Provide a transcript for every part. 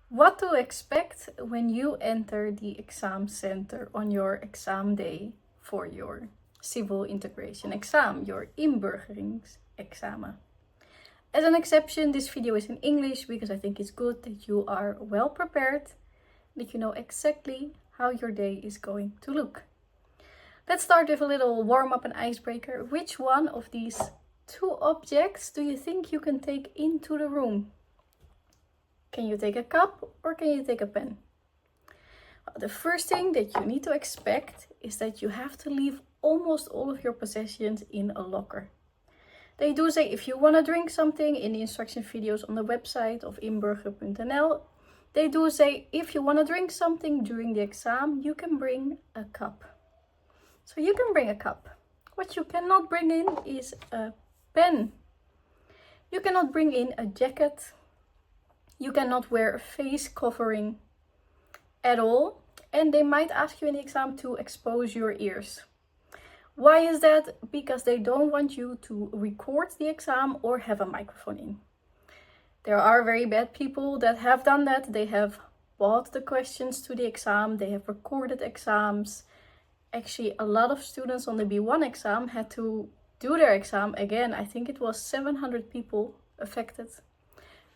What to expect when you enter the exam center on your exam day for your civil integration exam, your inburgeringsexamen. As an exception, this video is in English because I think it's good that you are well prepared, that you know exactly how your day is going to look. Let's start with a little warm-up and icebreaker. Which one of these two objects do you think you can take into the room? Can you take a cup or can you take a pen? The first thing that you need to expect is that you have to leave almost all of your possessions in a locker. They do say if you want to drink something in the instruction videos on the website of inburger.nl, they do say if you want to drink something during the exam, you can bring a cup. So you can bring a cup. What you cannot bring in is a pen. You cannot bring in a jacket. You cannot wear a face covering at all. And they might ask you in the exam to expose your ears. Why is that? Because they don't want you to record the exam or have a microphone in. There are very bad people that have done that. They have bought the questions to the exam. They have recorded exams. Actually, a lot of students on the B1 exam had to do their exam again. I think it was 700 people affected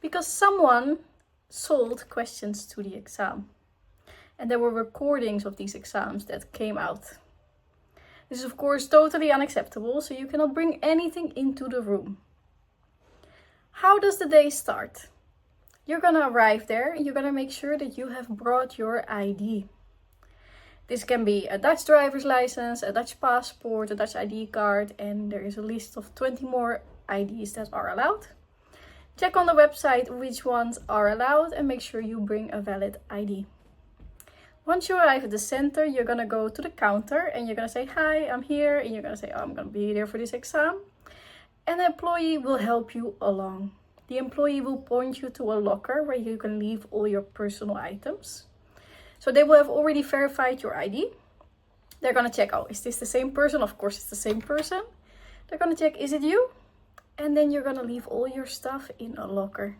because someone sold questions to the exam. And there were recordings of these exams that came out. This is of course totally unacceptable, so you cannot bring anything into the room. How does the day start? You're gonna arrive there and you're gonna make sure that you have brought your ID. This can be a Dutch driver's license, a Dutch passport, a Dutch ID card, and there is a list of 20 more IDs that are allowed. Check on the website which ones are allowed and make sure you bring a valid ID. Once you arrive at the center, you're gonna go to the counter and you're gonna say, "Hi, I'm here," and you're gonna say, "Oh, I'm gonna be there for this exam." And the employee will help you along. The employee will point you to a locker where you can leave all your personal items. So they will have already verified your ID. They're gonna check, oh, is this the same person? Of course it's the same person. They're gonna check, is it you? And then you're gonna leave all your stuff in a locker.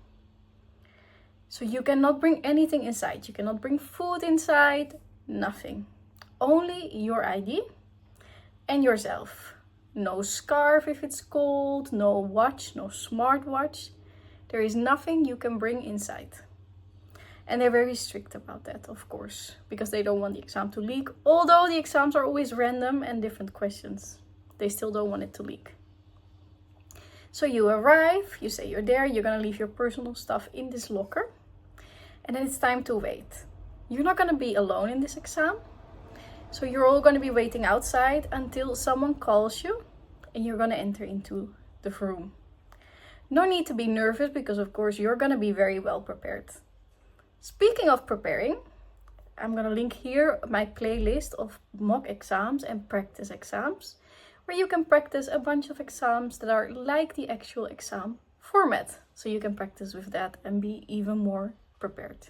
So you cannot bring anything inside. You cannot bring food inside, nothing. Only your ID and yourself. No scarf if it's cold, no watch, no smartwatch. There is nothing you can bring inside. And they're very strict about that, of course, because they don't want the exam to leak. Although the exams are always random and different questions, they still don't want it to leak. So you arrive, you say you're there, you're gonna leave your personal stuff in this locker. And then it's time to wait. You're not gonna be alone in this exam. So you're all gonna be waiting outside until someone calls you and you're gonna enter into the room. No need to be nervous because of course you're gonna be very well prepared. Speaking of preparing, I'm gonna link here my playlist of mock exams and practice exams, where you can practice a bunch of exams that are like the actual exam format. So you can practice with that and be even more prepared.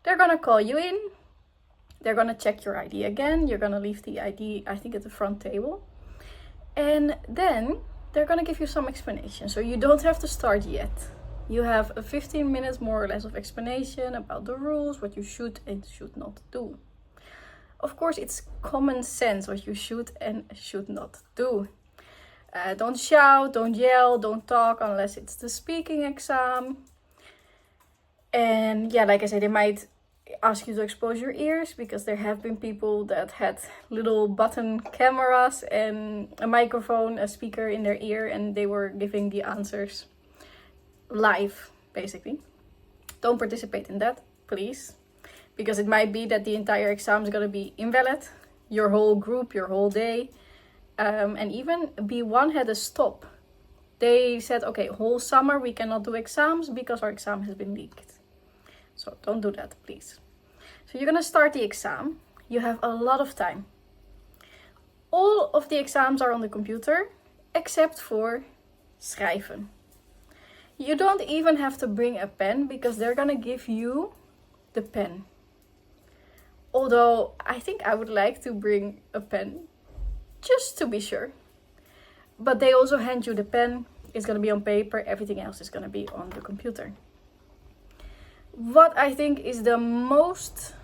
They're gonna call you in. They're gonna check your ID again. You're gonna leave the ID, I think, at the front table. And then they're gonna give you some explanation. So you don't have to start yet. You have 15 minutes more or less of explanation about the rules, what you should and should not do. Of course, it's common sense what you should and should not do. Don't shout, don't yell, don't talk unless it's the speaking exam. And yeah, like I said, they might ask you to expose your ears because there have been people that had little button cameras and a microphone, a speaker in their ear, and they were giving the answers live, basically. Don't participate in that, please, because it might be that the entire exam is going to be invalid, your whole group, your whole day. And even B1 had a stop. They said, okay, whole summer we cannot do exams because our exam has been leaked. So don't do that, please. So you're going to start the exam. You have a lot of time. All of the exams are on the computer except for schrijven. You don't even have to bring a pen because they're gonna give you the pen. Although I think I would like to bring a pen just to be sure. But they also hand you the pen. It's gonna be on paper. Everything else is gonna be on the computer. What I think is the most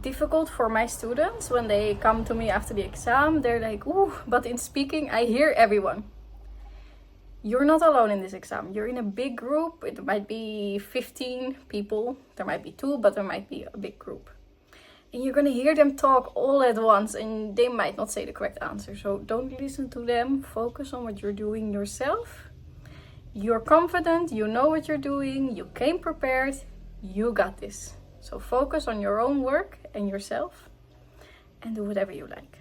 difficult for my students when they come to me after the exam, they're like, ooh, but in speaking, I hear everyone. You're not alone in this exam. You're in a big group. It might be 15 people. There might be 2, but there might be a big group. And you're going to hear them talk all at once and they might not say the correct answer. So don't listen to them. Focus on what you're doing yourself. You're confident. You know what you're doing. You came prepared. You got this. So focus on your own work and yourself and do whatever you like.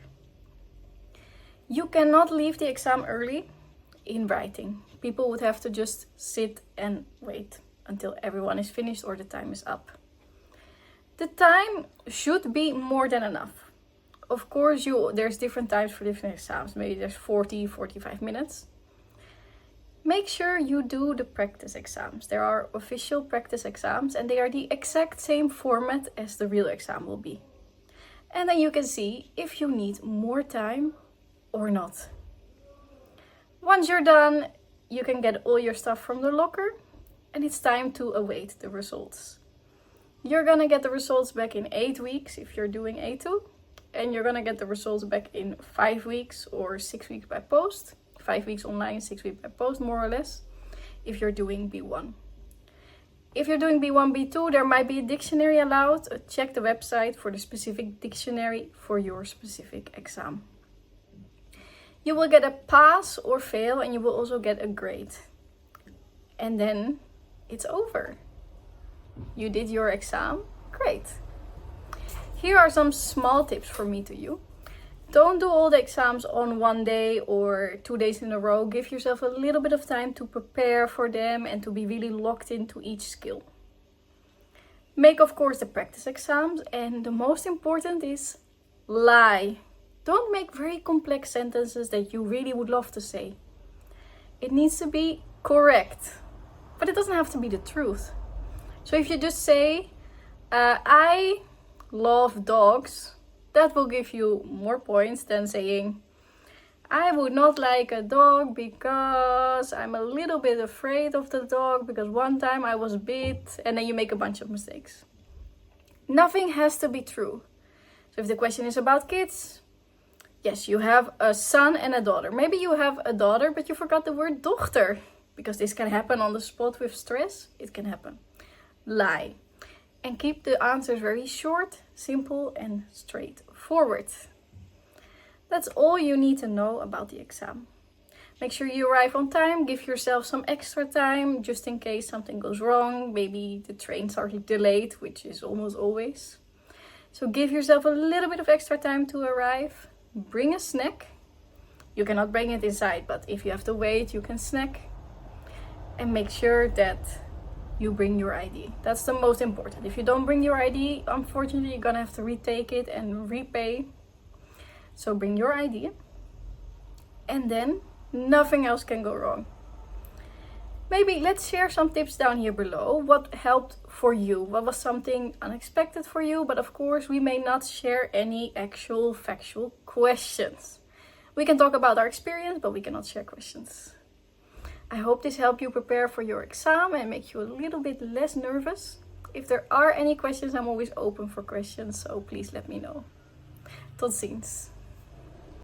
You cannot leave the exam early in writing. People would have to just sit and wait until everyone is finished or the time is up. The time should be more than enough. Of course, there's different times for different exams. Maybe there's 40, 45 minutes. Make sure you do the practice exams. There are official practice exams and they are the exact same format as the real exam will be. And then you can see if you need more time or not. Once you're done, you can get all your stuff from the locker and it's time to await the results. You're gonna get the results back in 8 weeks if you're doing A2, and you're gonna get the results back in 5 weeks or 6 weeks by post. 5 weeks online, 6 weeks by post, more or less, if you're doing B1. If you're doing B1, B2, there might be a dictionary allowed. Check the website for the specific dictionary for your specific exam. You will get a pass or fail and you will also get a grade. And then it's over. You did your exam, great. Here are some small tips from me to you. Don't do all the exams on one day or 2 days in a row. Give yourself a little bit of time to prepare for them and to be really locked into each skill. Make, of course, the practice exams, and the most important is lie. Don't make very complex sentences that you really would love to say. It needs to be correct, but it doesn't have to be the truth. So if you just say, I love dogs, that will give you more points than saying, I would not like a dog because I'm a little bit afraid of the dog because one time I was bit, and then you make a bunch of mistakes. Nothing has to be true. So if the question is about kids, yes, you have a son and a daughter. Maybe you have a daughter, but you forgot the word dochter, because this can happen on the spot with stress. It can happen. Lie. And keep the answers very short, simple, and straightforward. That's all you need to know about the exam. Make sure you arrive on time. Give yourself some extra time just in case something goes wrong. Maybe the trains are delayed, which is almost always. So give yourself a little bit of extra time to arrive. Bring a snack. You cannot bring it inside, but if you have to wait, you can snack. And make sure that you bring your ID. That's the most important. If you don't bring your ID, unfortunately, you're gonna have to retake it and repay. So bring your ID. And then nothing else can go wrong. Maybe let's share some tips down here below. What helped for you? What was something unexpected for you? But of course, we may not share any actual factual questions. We can talk about our experience, but we cannot share questions. I hope this helped you prepare for your exam and make you a little bit less nervous. If there are any questions, I'm always open for questions, so please let me know. Tot ziens.